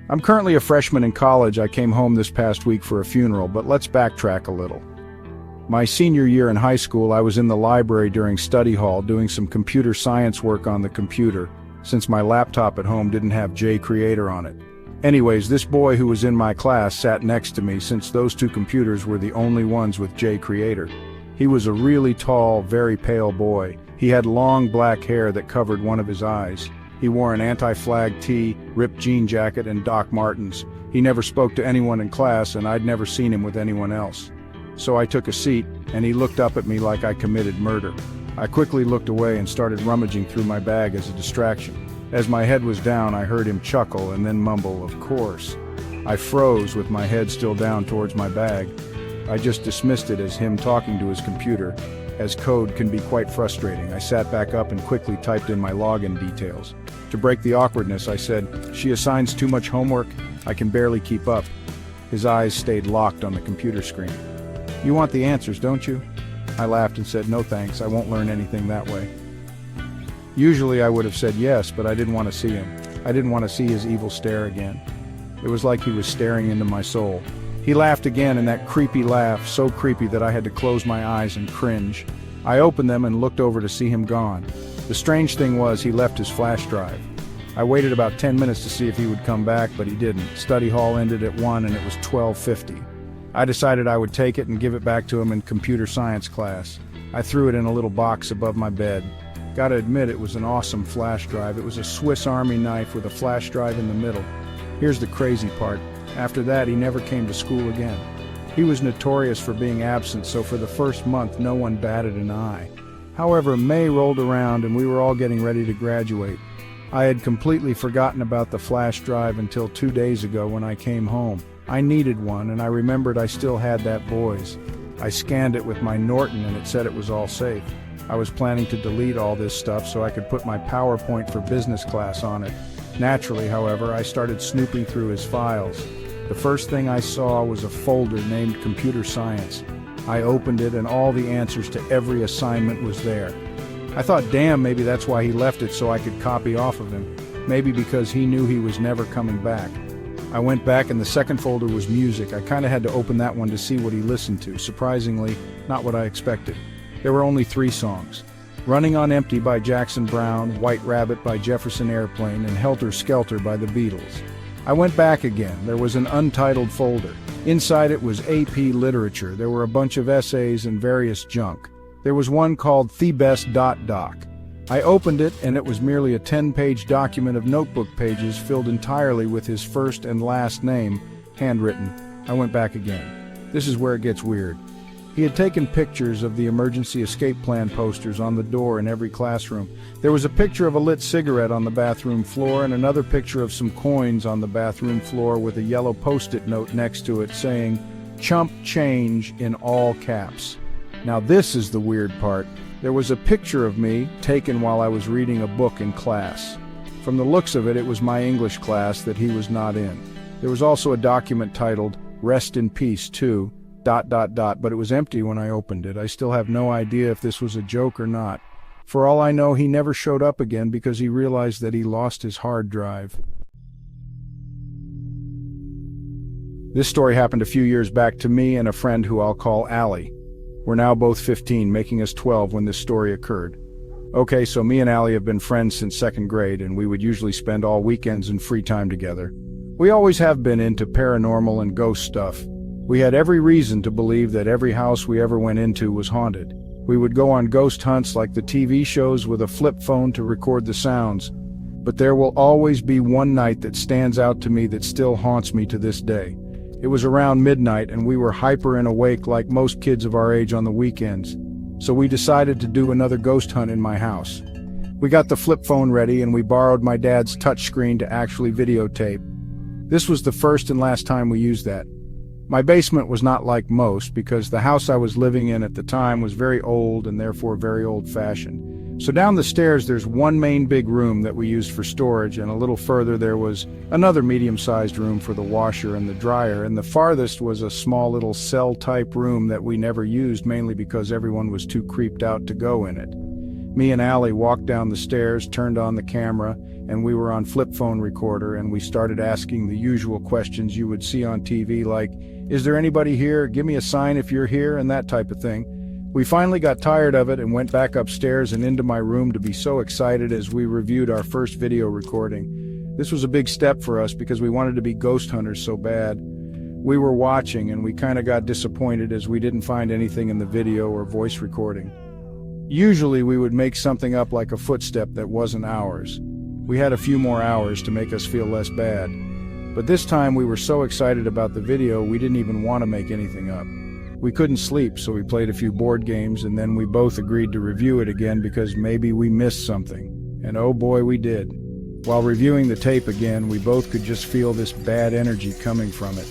I'm currently a freshman in college. I came home this past week for a funeral, but let's backtrack a little. My senior year in high school, I was in the library during study hall doing some computer science work on the computer, since my laptop at home didn't have JCreator on it. Anyways, this boy who was in my class sat next to me since those two computers were the only ones with JCreator. He was a really tall, very pale boy. He had long black hair that covered one of his eyes. He wore an anti-flag tee, ripped jean jacket, and Doc Martens. He never spoke to anyone in class, and I'd never seen him with anyone else. So I took a seat, and he looked up at me like I committed murder. I quickly looked away and started rummaging through my bag as a distraction. As my head was down, I heard him chuckle and then mumble, "Of course." I froze with my head still down towards my bag. I just dismissed it as him talking to his computer, as code can be quite frustrating. I sat back up and quickly typed in my login details. To break the awkwardness, I said, "She assigns too much homework. I can barely keep up." His eyes stayed locked on the computer screen. "You want the answers, don't you?" I laughed and said, "No thanks, I won't learn anything that way." Usually I would have said yes, but I didn't want to see him. I didn't want to see his evil stare again. It was like he was staring into my soul. He laughed again, and that creepy laugh, so creepy that I had to close my eyes and cringe. I opened them and looked over to see him gone. The strange thing was he left his flash drive. I waited about 10 minutes to see if he would come back, but he didn't. Study hall ended at 1 and it was 12:50. I decided I would take it and give it back to him in computer science class. I threw it in a little box above my bed. Gotta admit, it was an awesome flash drive. It was a Swiss Army knife with a flash drive in the middle. Here's the crazy part. After that, he never came to school again. He was notorious for being absent, so for the first month, no one batted an eye. However, May rolled around and we were all getting ready to graduate. I had completely forgotten about the flash drive until 2 days ago when I came home. I needed one, and I remembered I still had that boy's. I scanned it with my Norton and it said it was all safe. I was planning to delete all this stuff so I could put my PowerPoint for business class on it. Naturally, however, I started snooping through his files. The first thing I saw was a folder named Computer Science. I opened it and all the answers to every assignment was there. I thought, damn, maybe that's why he left it so I could copy off of him. Maybe because he knew he was never coming back. I went back and the second folder was music. I kinda had to open that one to see what he listened to. Surprisingly, not what I expected. There were only 3 songs. Running on Empty by Jackson Browne, White Rabbit by Jefferson Airplane, and Helter Skelter by the Beatles. I went back again. There was an untitled folder. Inside it was AP Literature. There were a bunch of essays and various junk. There was one called The Best Doc. I opened it and it was merely a 10-page document of notebook pages filled entirely with his first and last name, handwritten. I went back again. This is where it gets weird. He had taken pictures of the emergency escape plan posters on the door in every classroom. There was a picture of a lit cigarette on the bathroom floor and another picture of some coins on the bathroom floor with a yellow post-it note next to it saying, "Chump change" in all caps. Now this is the weird part. There was a picture of me taken while I was reading a book in class. From the looks of it, it was my English class that he was not in. There was also a document titled, "Rest in Peace, too," ... but it was empty when I opened it. I still have no idea if this was a joke or not. For all I know, he never showed up again because he realized that he lost his hard drive. This story happened a few years back to me and a friend who I'll call Allie. We're now both 15, making us 12 when this story occurred. Okay, so me and Allie have been friends since 2nd grade, and we would usually spend all weekends and free time together. We always have been into paranormal and ghost stuff. We had every reason to believe that every house we ever went into was haunted. We would go on ghost hunts like the TV shows with a flip phone to record the sounds. But there will always be one night that stands out to me that still haunts me to this day. It was around midnight and we were hyper and awake like most kids of our age on the weekends. So we decided to do another ghost hunt in my house. We got the flip phone ready and we borrowed my dad's touchscreen to actually videotape. This was the first and last time we used that. My basement was not like most because the house I was living in at the time was very old and therefore very old-fashioned. So down the stairs there's one main big room that we used for storage, and a little further there was another medium-sized room for the washer and the dryer, and the farthest was a small little cell-type room that we never used, mainly because everyone was too creeped out to go in it. Me and Allie walked down the stairs, turned on the camera, and we were on flip phone recorder, and we started asking the usual questions you would see on TV, like, "Is there anybody here? Give me a sign if you're here," and that type of thing. We finally got tired of it and went back upstairs and into my room to be so excited as we reviewed our first video recording. This was a big step for us because we wanted to be ghost hunters so bad. We were watching and we kind of got disappointed as we didn't find anything in the video or voice recording. Usually we would make something up like a footstep that wasn't ours. We had a few more hours to make us feel less bad. But this time we were so excited about the video we didn't even want to make anything up. We couldn't sleep, so we played a few board games, and then we both agreed to review it again because maybe we missed something. And oh boy, we did. While reviewing the tape again, we both could just feel this bad energy coming from it.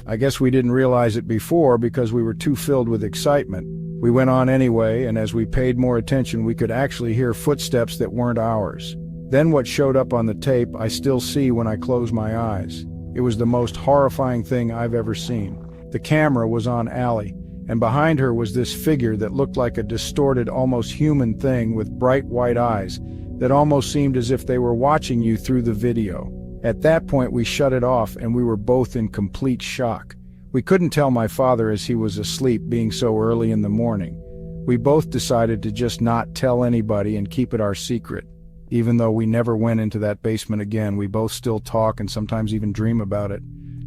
I guess we didn't realize it before because we were too filled with excitement. We went on anyway, and as we paid more attention, we could actually hear footsteps that weren't ours. Then what showed up on the tape, I still see when I close my eyes. It was the most horrifying thing I've ever seen. The camera was on Allie, and behind her was this figure that looked like a distorted, almost human thing with bright white eyes that almost seemed as if they were watching you through the video. At that point we shut it off and we were both in complete shock. We couldn't tell my father as he was asleep, being so early in the morning. We both decided to just not tell anybody and keep it our secret. Even though we never went into that basement again, we both still talk and sometimes even dream about it.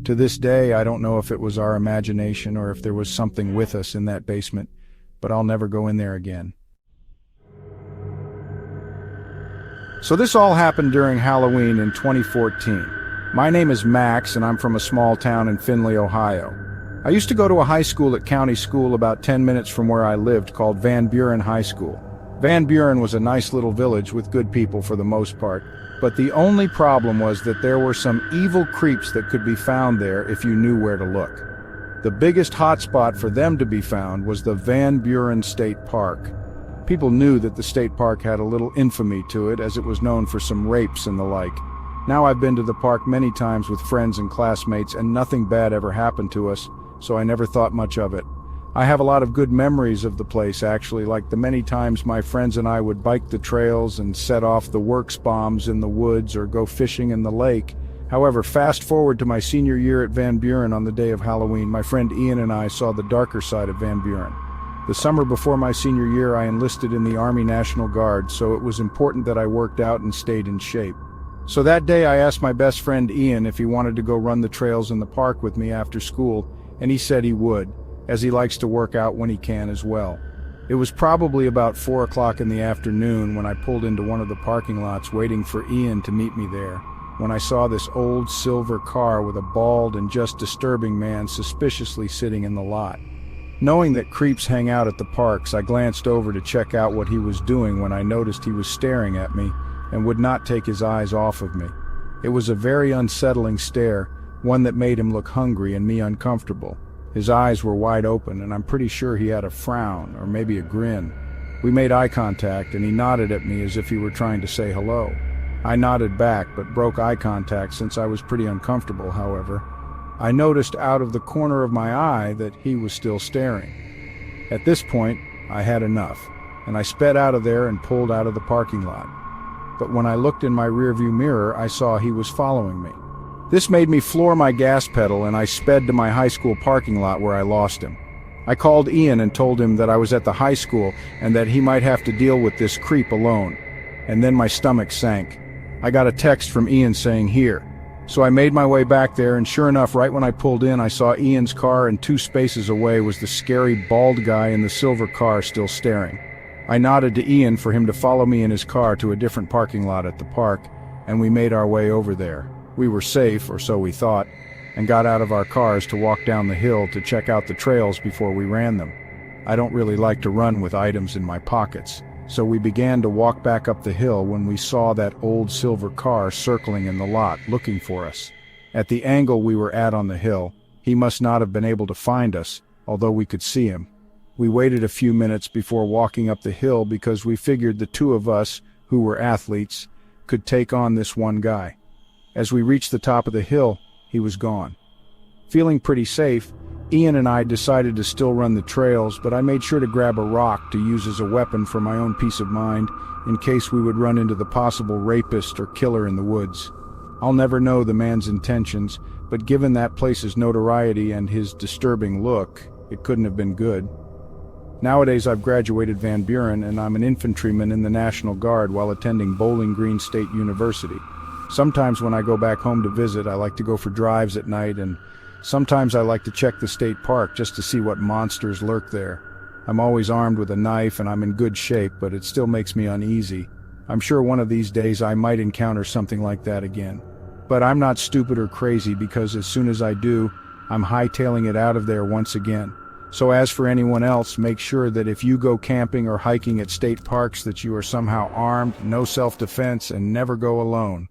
To this day, I don't know if it was our imagination or if there was something with us in that basement, but I'll never go in there again. So this all happened during Halloween in 2014. My name is Max, and I'm from a small town in Findlay, Ohio. I used to go to a high school at County School about 10 minutes from where I lived called Van Buren High School. Van Buren was a nice little village with good people for the most part, but the only problem was that there were some evil creeps that could be found there if you knew where to look. The biggest hotspot for them to be found was the Van Buren State Park. People knew that the state park had a little infamy to it, as it was known for some rapes and the like. Now I've been to the park many times with friends and classmates, and nothing bad ever happened to us, so I never thought much of it. I have a lot of good memories of the place, actually, like the many times my friends and I would bike the trails and set off the works bombs in the woods or go fishing in the lake. However, fast forward to my senior year at Van Buren on the day of Halloween, my friend Ian and I saw the darker side of Van Buren. The summer before my senior year, I enlisted in the Army National Guard, so it was important that I worked out and stayed in shape. So that day I asked my best friend Ian if he wanted to go run the trails in the park with me after school, and he said he would, as he likes to work out when he can as well. It was probably about 4 o'clock in the afternoon when I pulled into one of the parking lots waiting for Ian to meet me there, when I saw this old silver car with a bald and just disturbing man suspiciously sitting in the lot. Knowing that creeps hang out at the parks, I glanced over to check out what he was doing when I noticed he was staring at me and would not take his eyes off of me. It was a very unsettling stare, one that made him look hungry and me uncomfortable. His eyes were wide open, and I'm pretty sure he had a frown, or maybe a grin. We made eye contact, and he nodded at me as if he were trying to say hello. I nodded back, but broke eye contact since I was pretty uncomfortable, however. I noticed out of the corner of my eye that he was still staring. At this point, I had enough, and I sped out of there and pulled out of the parking lot. But when I looked in my rearview mirror, I saw he was following me. This made me floor my gas pedal, and I sped to my high school parking lot where I lost him. I called Ian and told him that I was at the high school and that he might have to deal with this creep alone. And then my stomach sank. I got a text from Ian saying, "Here." So I made my way back there, and sure enough, right when I pulled in, I saw Ian's car, and 2 spaces away was the scary bald guy in the silver car still staring. I nodded to Ian for him to follow me in his car to a different parking lot at the park, and we made our way over there. We were safe, or so we thought, and got out of our cars to walk down the hill to check out the trails before we ran them. I don't really like to run with items in my pockets, so we began to walk back up the hill when we saw that old silver car circling in the lot, looking for us. At the angle we were at on the hill, he must not have been able to find us, although we could see him. We waited a few minutes before walking up the hill because we figured the 2 of us, who were athletes, could take on this one guy. As we reached the top of the hill, he was gone. Feeling pretty safe, Ian and I decided to still run the trails, but I made sure to grab a rock to use as a weapon for my own peace of mind in case we would run into the possible rapist or killer in the woods. I'll never know the man's intentions, but given that place's notoriety and his disturbing look, it couldn't have been good. Nowadays I've graduated Van Buren and I'm an infantryman in the National Guard while attending Bowling Green State University. Sometimes when I go back home to visit, I like to go for drives at night, and sometimes I like to check the state park just to see what monsters lurk there. I'm always armed with a knife and I'm in good shape, but it still makes me uneasy. I'm sure one of these days I might encounter something like that again. But I'm not stupid or crazy, because as soon as I do, I'm hightailing it out of there once again. So as for anyone else, make sure that if you go camping or hiking at state parks that you are somehow armed, no self-defense, and never go alone.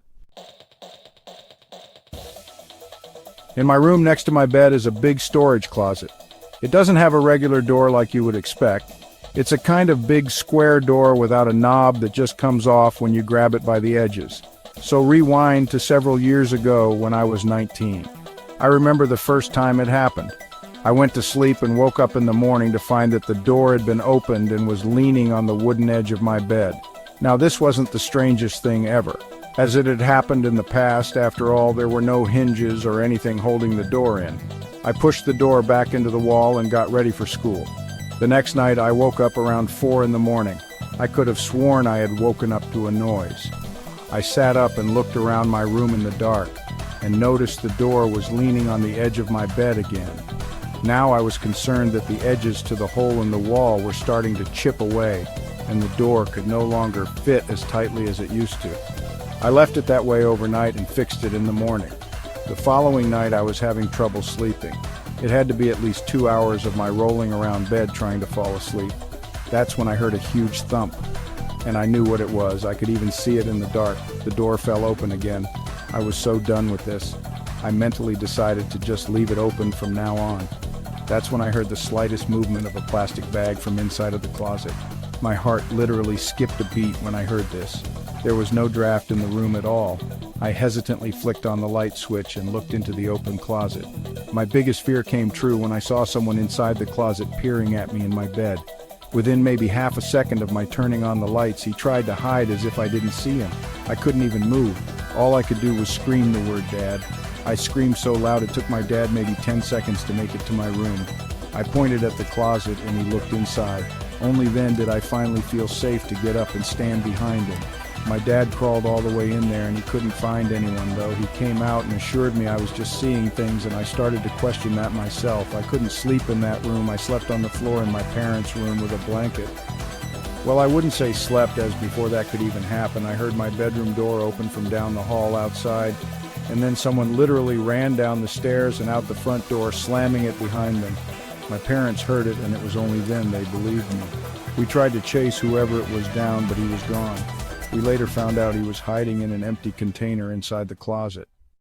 In my room next to my bed is a big storage closet. It doesn't have a regular door like you would expect. It's a kind of big square door without a knob that just comes off when you grab it by the edges. So rewind to several years ago when I was 19. I remember the first time it happened. I went to sleep and woke up in the morning to find that the door had been opened and was leaning on the wooden edge of my bed. Now this wasn't the strangest thing ever. As it had happened in the past, after all, there were no hinges or anything holding the door in. I pushed the door back into the wall and got ready for school. The next night I woke up around 4 in the morning. I could have sworn I had woken up to a noise. I sat up and looked around my room in the dark and noticed the door was leaning on the edge of my bed again. Now I was concerned that the edges to the hole in the wall were starting to chip away and the door could no longer fit as tightly as it used to. I left it that way overnight and fixed it in the morning. The following night I was having trouble sleeping. It had to be at least 2 hours of my rolling around bed trying to fall asleep. That's when I heard a huge thump, and I knew what it was. I could even see it in the dark. The door fell open again. I was so done with this. I mentally decided to just leave it open from now on. That's when I heard the slightest movement of a plastic bag from inside of the closet. My heart literally skipped a beat when I heard this. There was no draft in the room at all. I hesitantly flicked on the light switch and looked into the open closet. My biggest fear came true when I saw someone inside the closet peering at me in my bed. Within maybe half a second of my turning on the lights, he tried to hide as if I didn't see him. I couldn't even move. All I could do was scream the word Dad. I screamed so loud it took my dad maybe 10 seconds to make it to my room. I pointed at the closet and he looked inside. Only then did I finally feel safe to get up and stand behind him. My dad crawled all the way in there and he couldn't find anyone, though. He came out and assured me I was just seeing things, and I started to question that myself. I couldn't sleep in that room. I slept on the floor in my parents' room with a blanket. Well, I wouldn't say slept, as before that could even happen, I heard my bedroom door open from down the hall outside, and then someone literally ran down the stairs and out the front door, slamming it behind them. My parents heard it, and it was only then they believed me. We tried to chase whoever it was down, but he was gone. We later found out he was hiding in an empty container inside the closet.